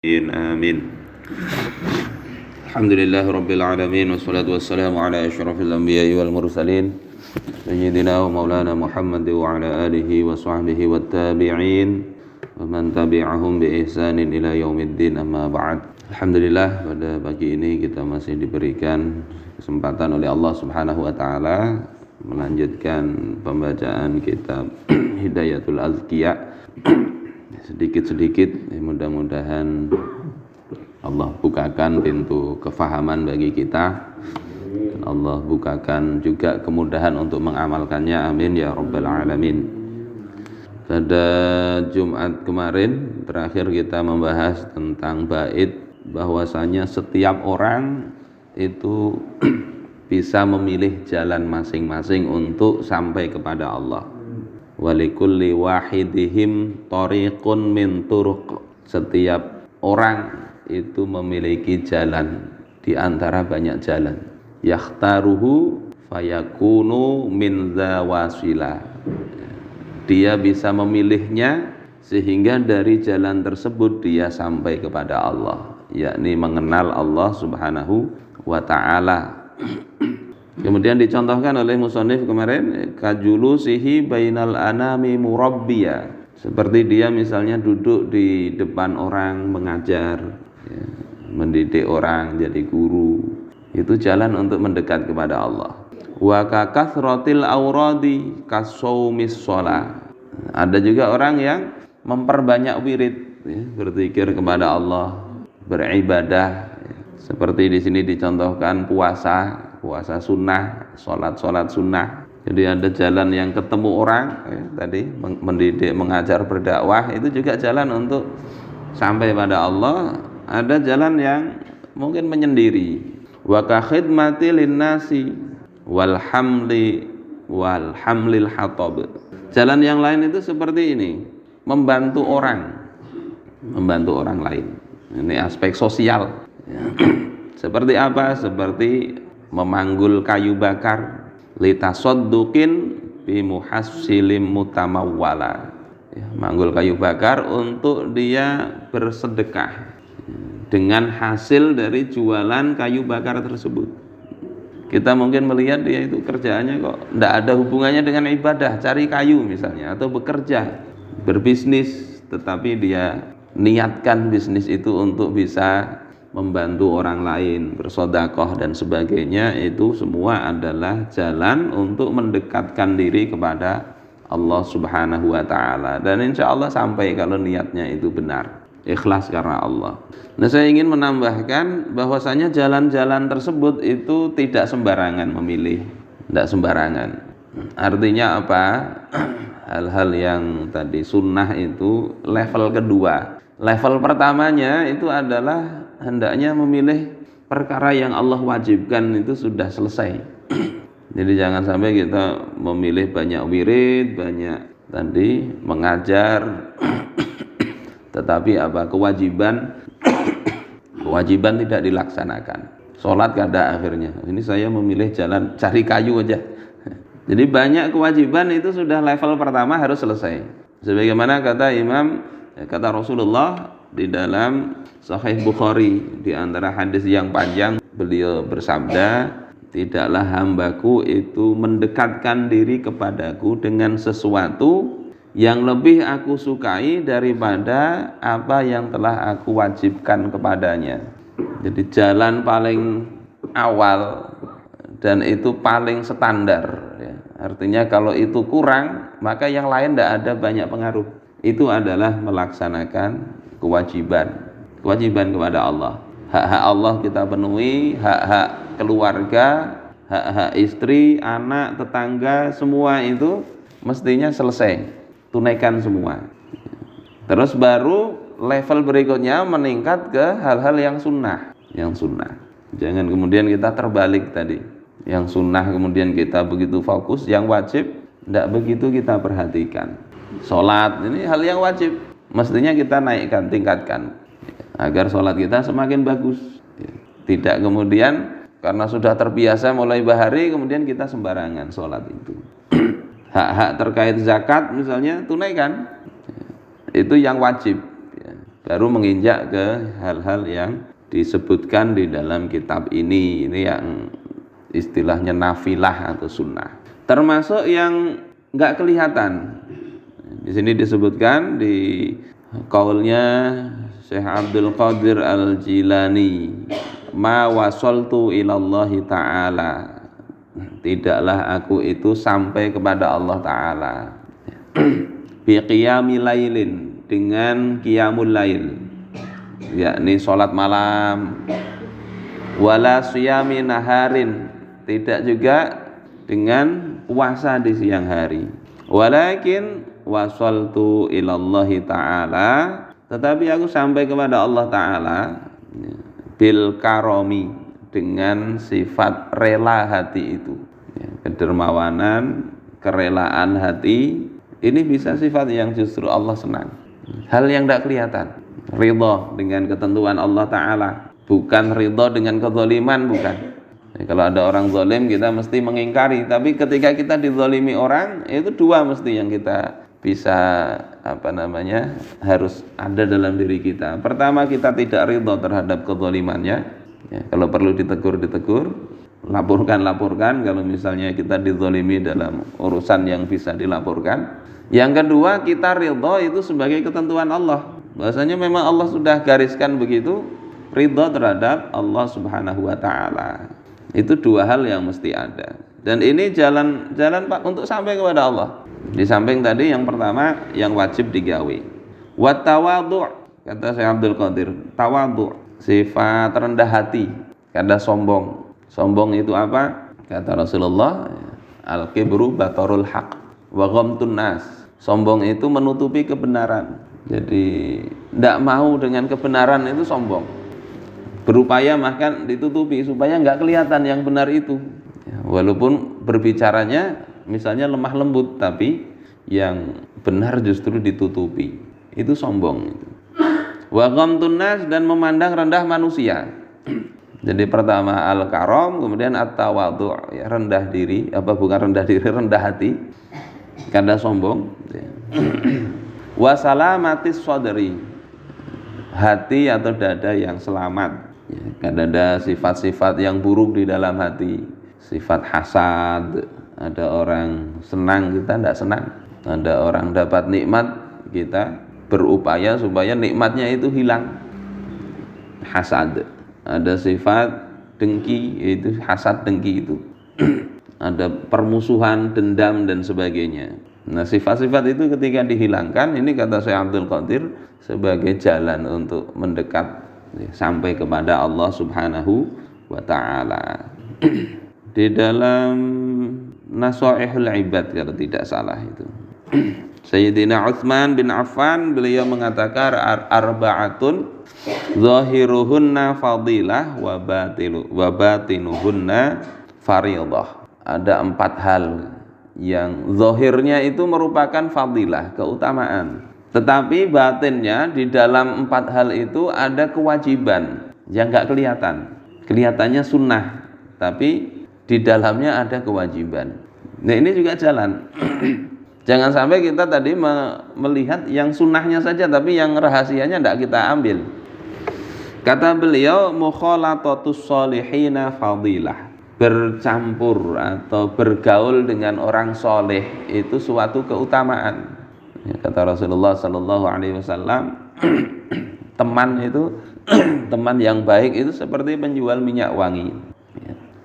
Amin. Alhamdulillah Rabbil Alamin. Wassalatu wassalamu ala ashrafil anbiya'i wal mursalin Sayyidina wa maulana Muhammad wa ala alihi wa sahbihi wa tabi'in wa man tabi'ahum bi ihsanin ila yaumiddin, amma ba'd. Alhamdulillah, pada pagi ini kita masih diberikan kesempatan oleh Allah Subhanahu wa taala melanjutkan pembacaan kitab Hidayatul Azkiya. Sedikit-sedikit mudah-mudahan Allah bukakan pintu kefahaman bagi kita, dan Allah bukakan juga kemudahan untuk mengamalkannya, amin ya rabbal alamin. Pada Jumat kemarin terakhir kita membahas tentang bait bahwasanya setiap orang itu bisa memilih jalan masing-masing untuk sampai kepada Allah. Walikulli wahidihim tariqun min turuq. Setiap orang itu memiliki jalan di antara banyak jalan. Yakhtaruhu fayakunu min zawasila. Dia bisa memilihnya sehingga dari jalan tersebut dia sampai kepada Allah, yakni mengenal Allah Subhanahu wa ta'ala. Kemudian dicontohkan oleh musannif kemarin, kajulusihi bainal anami murabbiya, seperti dia misalnya duduk di depan orang mengajar, ya, mendidik orang jadi guru. Itu jalan untuk mendekat kepada Allah. Wa kakathratil auradi kasaumis shalah. Ada juga orang yang memperbanyak wirid, ya, berzikir kepada Allah, beribadah, ya. Seperti di sini dicontohkan puasa sunnah, sholat sunnah. Jadi ada jalan yang ketemu orang, ya, tadi mendidik, mengajar, berdakwah, itu juga jalan untuk sampai pada Allah. Ada jalan yang mungkin menyendiri. Wa ka khidmati linnasi wal hamlil hatab. Jalan yang lain itu seperti ini, membantu orang lain. Ini aspek sosial. Ya. Seperti apa? Seperti memanggul kayu bakar, litasoddukin bimuhassilim mutamawwala, ya, manggul kayu bakar untuk dia bersedekah dengan hasil dari jualan kayu bakar tersebut. Kita mungkin melihat dia itu kerjaannya kok tidak ada hubungannya dengan ibadah, cari kayu misalnya, atau bekerja, berbisnis, tetapi dia niatkan bisnis itu untuk bisa membantu orang lain, bersedekah dan sebagainya. Itu semua adalah jalan untuk mendekatkan diri kepada Allah Subhanahu wa ta'ala, dan insya Allah sampai kalau niatnya itu benar, ikhlas karena Allah. Nah, saya ingin menambahkan bahwasanya jalan-jalan tersebut itu tidak sembarangan memilih, tidak sembarangan. Artinya apa? Hal-hal yang tadi sunnah itu level kedua. Level pertamanya itu adalah hendaknya memilih perkara yang Allah wajibkan, itu sudah selesai. Jadi jangan sampai kita memilih banyak wirid, banyak tadi mengajar, tetapi apa kewajiban tidak dilaksanakan. Sholat kada akhirnya, ini saya memilih jalan cari kayu aja. Jadi banyak kewajiban itu sudah level pertama harus selesai. Sebagaimana kata Rasulullah di dalam Sahih Bukhari, di antara hadis yang panjang, beliau bersabda, tidaklah hambaku itu mendekatkan diri kepadaku dengan sesuatu yang lebih aku sukai daripada apa yang telah aku wajibkan kepadanya. Jadi jalan paling awal dan itu paling standar, ya. Artinya kalau itu kurang, maka yang lain tidak ada banyak pengaruh. Itu adalah melaksanakan kewajiban kepada Allah. Hak-hak Allah kita penuhi, hak-hak keluarga, hak-hak istri, anak, tetangga, semua itu mestinya selesai, tunaikan semua. Terus baru level berikutnya meningkat ke hal-hal yang sunnah. Jangan kemudian kita terbalik tadi, yang sunnah kemudian kita begitu fokus, yang wajib tidak begitu kita perhatikan. Sholat ini hal yang wajib, mestinya kita naikkan, tingkatkan agar sholat kita semakin bagus. Tidak kemudian karena sudah terbiasa mulai bahari kemudian kita sembarangan sholat itu. Hak-hak terkait zakat misalnya tunaikan, itu yang wajib. baru menginjak ke hal-hal yang disebutkan di dalam kitab ini yang istilahnya nafilah atau sunnah. Termasuk yang nggak kelihatan. Di sini disebutkan di qaulnya Syekh Abdul Qadir Al-Jilani, ma wasaltu ilallahi ta'ala, tidaklah aku itu sampai kepada Allah Ta'ala bi qiyami lailin, dengan qiyamul lail, yakni sholat malam, wala siyami naharin, tidak juga dengan puasa di siang hari, walakin wasaltu ilallahi ta'ala, tetapi aku sampai kepada Allah Ta'ala bil karomi, dengan sifat rela hati itu, kedermawanan, kerelaan hati. Ini bisa sifat yang justru Allah senang, hal yang tidak kelihatan. Ridho dengan ketentuan Allah Ta'ala, bukan ridho dengan kezaliman, bukan. Kalau ada orang zalim kita mesti mengingkari, tapi ketika kita dizalimi orang, itu dua mesti yang kita bisa harus ada dalam diri kita. Pertama, kita tidak ridho terhadap kezalimannya, kalau perlu ditegur, laporkan kalau misalnya kita dizalimi dalam urusan yang bisa dilaporkan. Yang kedua, kita ridho itu sebagai ketentuan Allah, bahwasanya memang Allah sudah gariskan begitu, ridho terhadap Allah Subhanahu wa Ta'ala. Itu dua hal yang mesti ada, dan ini jalan Pak untuk sampai kepada Allah. Di samping tadi yang pertama yang wajib digawe, wa tawadhu', kata Syekh Abdul Qadir, tawadhu', sifat rendah hati, kada sombong. Sombong itu apa? Kata Rasulullah, al-kibru batarul haq wa ghamtun nas. Sombong itu menutupi kebenaran. Jadi tidak mau dengan kebenaran itu sombong. Berupaya bahkan ditutupi supaya nggak kelihatan yang benar itu. Walaupun berbicaranya misalnya lemah lembut, tapi yang benar justru ditutupi. Itu sombong. Wa ghamtun nas, dan memandang rendah manusia. Jadi pertama al-karam, kemudian at-tawadhu', rendah diri, rendah hati, kada sombong. Wa salamatis sadri, hati atau dada yang selamat. Kada ada sifat-sifat yang buruk di dalam hati, sifat hasad. Ada orang senang, kita tidak senang. Ada orang dapat nikmat, kita berupaya supaya nikmatnya itu hilang, hasad. Ada sifat dengki, itu hasad, dengki itu. Ada permusuhan, dendam dan sebagainya. Nah, sifat-sifat itu ketika dihilangkan, ini kata Syekh Abdul Qadir sebagai jalan untuk mendekat sampai kepada Allah Subhanahu wa Ta'ala. Di dalam Nasaihul Ibad kalau tidak salah itu, Sayyidina Utsman bin Affan beliau mengatakan arba'atun zahiruhunna fadilah wa batinuhunna fariidah. Ada 4 hal yang zahirnya itu merupakan fadilah, keutamaan, tetapi batinnya di dalam 4 hal itu ada kewajiban yang enggak kelihatan. Kelihatannya sunnah, tapi di dalamnya ada kewajiban. Nah, ini juga jalan. Jangan sampai kita tadi melihat yang sunnahnya saja, tapi yang rahasianya tidak kita ambil. Kata beliau, mukhalatatus solihina fadilah, bercampur atau bergaul dengan orang soleh itu suatu keutamaan. Kata Rasulullah Sallallahu Alaihi Wasallam, teman itu teman yang baik itu seperti penjual minyak wangi.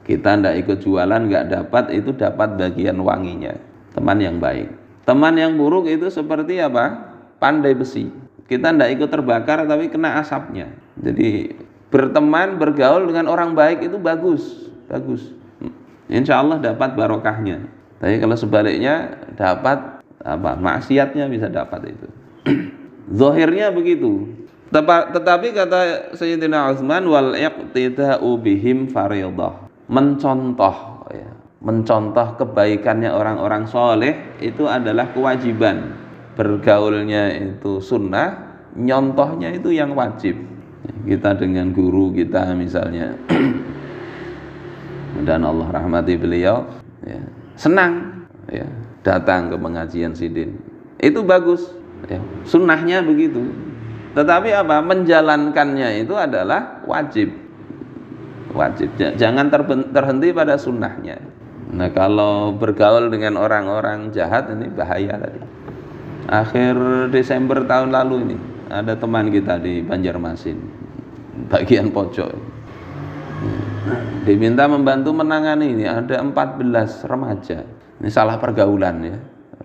Kita tidak ikut jualan, nggak dapat, itu dapat bagian wanginya. Teman yang baik. Teman yang buruk itu seperti apa? Pandai besi. Kita tidak ikut terbakar, tapi kena asapnya. Jadi berteman, bergaul dengan orang baik itu bagus. Insya Allah dapat barokahnya. Tapi kalau sebaliknya dapat maksiatnya bisa dapat itu. Zahirnya begitu. Tetapi kata Sayyidina Utsman, wal iqtida'u bihim fariidah. Mencontoh kebaikannya orang-orang soleh itu adalah kewajiban. Bergaulnya itu sunnah, nyontohnya itu yang wajib. Kita dengan guru kita misalnya, dan Allah rahmati beliau, senang datang ke pengajian sidin, itu bagus, sunnahnya begitu. Tetapi apa? Menjalankannya itu adalah wajib. Jangan terhenti pada sunnahnya. Nah, kalau bergaul dengan orang-orang jahat ini bahaya tadi. Akhir Desember tahun lalu ini ada teman kita di Banjarmasin, bagian pojok, diminta membantu menangani ini. Ada 14 remaja. Ini salah pergaulan ya,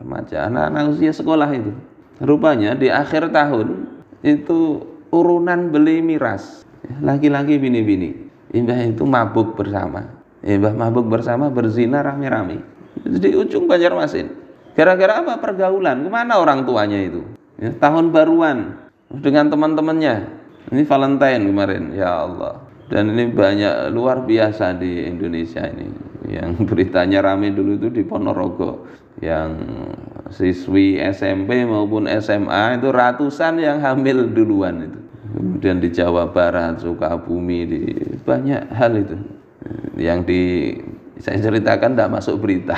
remaja, anak-anak usia sekolah itu. Rupanya di akhir tahun itu urunan beli miras, laki-laki bini-bini. Mbah itu mabuk bersama. Mbah mabuk bersama, berzina rame-rame. Itu di ujung Banjarmasin. Gara-gara apa? Pergaulan. Kemana orang tuanya itu? Ya, tahun baruan dengan teman-temannya. Ini Valentine kemarin, ya Allah. Dan ini banyak, luar biasa di Indonesia ini. Yang beritanya rame dulu itu di Ponorogo. Yang siswi SMP maupun SMA itu ratusan yang hamil duluan itu. Kemudian di Jawa Barat, Sukabumi, di banyak hal itu yang saya ceritakan tidak masuk berita.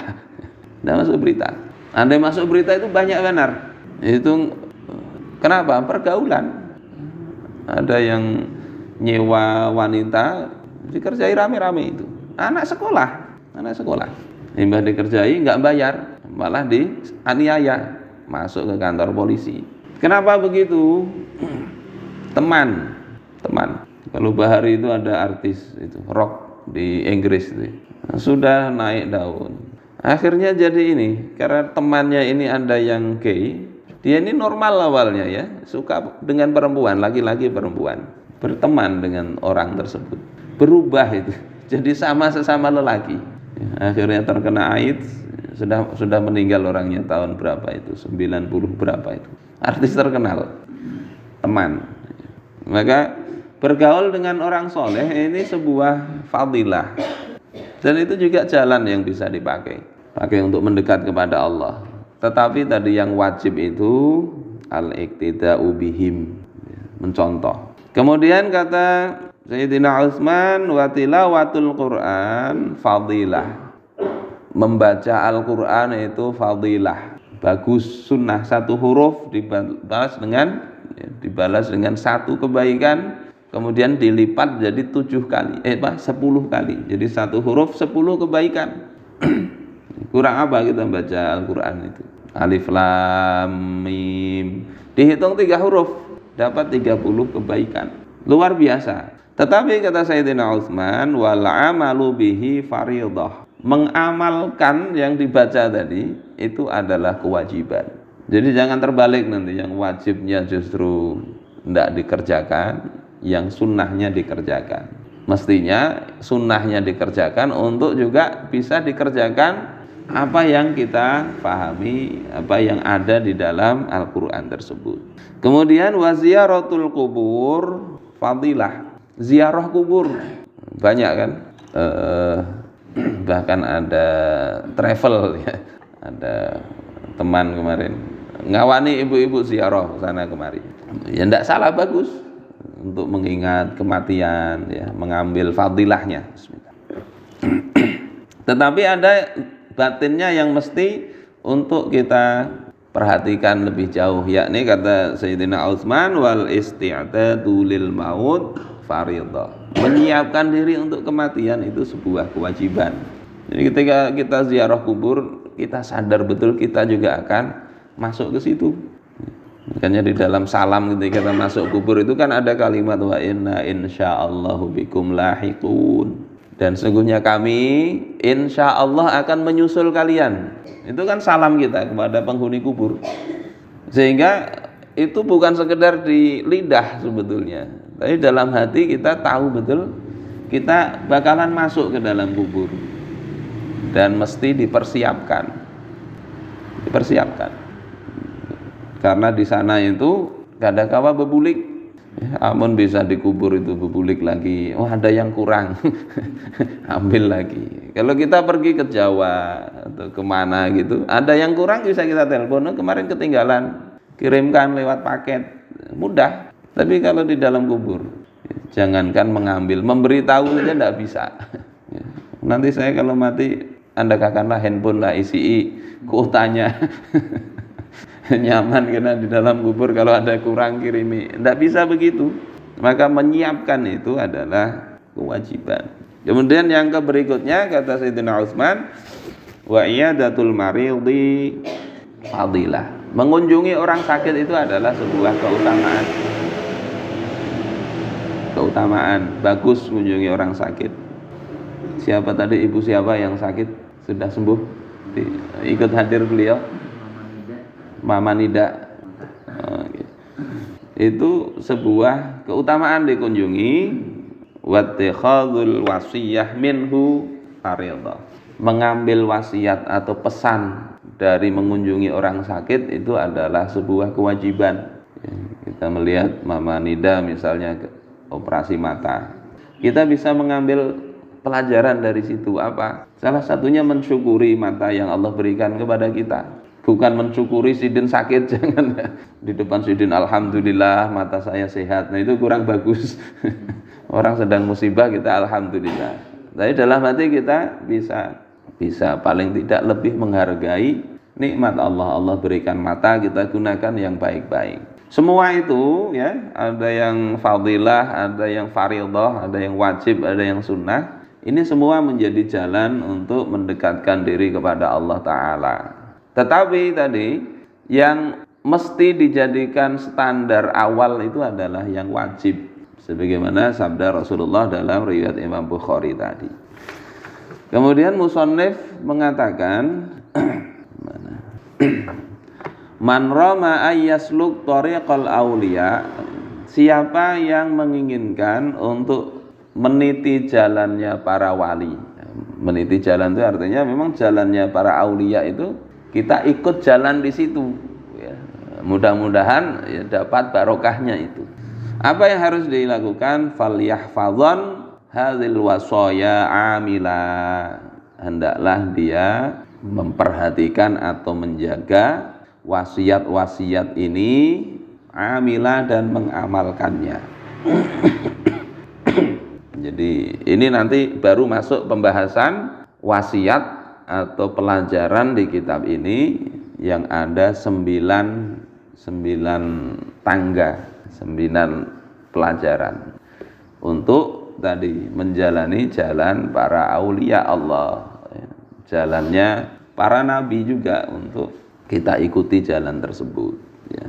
Tidak masuk berita. Andai masuk berita itu banyak benar. Itu kenapa? Pergaulan. Ada yang nyewa wanita dikerjai rame-rame itu. Anak sekolah. Mbah dikerjai nggak bayar, malah dianiaya, masuk ke kantor polisi. Kenapa begitu? Teman. Kalau Bahari itu ada artis itu rock di Inggris itu. Sudah naik daun. Akhirnya jadi ini, karena temannya ini ada yang gay. Dia ini normal awalnya ya, suka dengan perempuan, laki-laki perempuan, berteman dengan orang tersebut. Berubah itu, jadi sesama lelaki. Akhirnya terkena AIDS, sudah meninggal orangnya tahun berapa itu, 90 berapa itu. Artis terkenal. Teman. Maka bergaul dengan orang soleh ini sebuah fadilah, dan itu juga jalan yang bisa dipakai untuk mendekat kepada Allah. Tetapi tadi yang wajib itu al-iqtida'u bihim, mencontoh. Kemudian kata Sayyidina Utsman, wa tilawatul Quran fadilah, membaca Al-Quran itu fadilah, bagus, sunnah. Satu huruf dibalas dengan satu kebaikan, kemudian dilipat jadi 10 kali. Jadi satu huruf 10 kebaikan. Kurang apa kita baca Al-Quran itu? Alif Lam Mim, dihitung 3 huruf dapat 30 kebaikan. Luar biasa. Tetapi kata Sayyidina Utsman, wal amalu bihi fardhah, mengamalkan yang dibaca tadi itu adalah kewajiban. Jadi jangan terbalik nanti, yang wajibnya justru tidak dikerjakan, yang sunnahnya dikerjakan. Mestinya sunnahnya dikerjakan untuk juga bisa dikerjakan apa yang kita pahami, apa yang ada di dalam Al-Quran tersebut. Kemudian wa ziyaratul kubur fadilah, ziarah kubur banyak kan, bahkan ada travel ya, ada teman kemarin ngawani ibu-ibu ziarah sana kemari. Ya tidak salah, bagus untuk mengingat kematian ya, mengambil fadilahnya. Tetapi ada batinnya yang mesti untuk kita perhatikan lebih jauh, yakni kata Sayyidina Utsman, wal isti'dadu lil maut fardhah, menyiapkan diri untuk kematian itu sebuah kewajiban. Jadi ketika kita ziarah kubur, kita sadar betul kita juga akan masuk ke situ. Makanya di dalam salam ketika kita masuk kubur itu kan ada kalimat wa inna insyaallahu bikum lahiqun, dan sesungguhnya kami insyaallah akan menyusul kalian. Itu kan salam kita kepada penghuni kubur. Sehingga itu bukan sekedar di lidah sebetulnya, tapi dalam hati kita tahu betul kita bakalan masuk ke dalam kubur, dan mesti dipersiapkan. Karena di sana itu kadangkala bebulik, amun bisa dikubur itu bebulik lagi, ada yang kurang, ambil lagi. Kalau kita pergi ke Jawa atau kemana gitu, ada yang kurang bisa kita telepon, kemarin ketinggalan, kirimkan lewat paket, mudah. Tapi kalau di dalam kubur, jangankan mengambil, memberitahu saja tidak bisa. Nanti saya kalau mati, Anda katakanlah handphone lah isi kuotanya. nyaman karena di dalam kubur, kalau ada kurang kirimi. Tidak bisa begitu. Maka menyiapkan itu adalah kewajiban. Kemudian yang berikutnya kata Sayyidina Utsman, wa iyadatul maridi fadilah. Mengunjungi orang sakit itu adalah sebuah keutamaan. Keutamaan, bagus mengunjungi orang sakit. Siapa tadi, ibu siapa yang sakit sudah sembuh? Ikut hadir beliau. Mama Nida. Itu sebuah keutamaan dikunjungi. Wattikhadzul wasiyah minhu fardhah. Mengambil wasiat atau pesan dari mengunjungi orang sakit itu adalah sebuah kewajiban. Kita melihat Mama Nida misalnya operasi mata, kita bisa mengambil pelajaran dari situ apa? Salah satunya mensyukuri mata yang Allah berikan kepada kita. Bukan mensyukuri sidin sakit, jangan di depan sidin alhamdulillah mata saya sehat. Nah itu kurang bagus. Orang sedang musibah kita alhamdulillah. Tapi dalam hati kita bisa paling tidak lebih menghargai nikmat Allah. Allah berikan mata, kita gunakan yang baik-baik. Semua itu ya, ada yang fadilah, ada yang fardhah, ada yang wajib, ada yang sunnah. Ini semua menjadi jalan untuk mendekatkan diri kepada Allah Ta'ala. Tetapi tadi yang mesti dijadikan standar awal itu adalah yang wajib, sebagaimana sabda Rasulullah dalam riwayat Imam Bukhari tadi. Kemudian musannif mengatakan man rama ayyasluk tariqal auliya, siapa yang menginginkan untuk meniti jalannya para wali. Meniti jalan itu artinya memang jalannya para aulia itu kita ikut jalan di situ ya. Mudah-mudahan ya, dapat barokahnya itu. Apa yang harus dilakukan? Falyahfadzan hadzal wasaya amila. Hendaklah dia memperhatikan atau menjaga wasiat-wasiat ini, amila dan mengamalkannya. Jadi ini nanti baru masuk pembahasan wasiat atau pelajaran di kitab ini yang ada 9 tangga, 9 pelajaran untuk tadi menjalani jalan para aulia Allah, jalannya para nabi juga untuk kita ikuti jalan tersebut ya.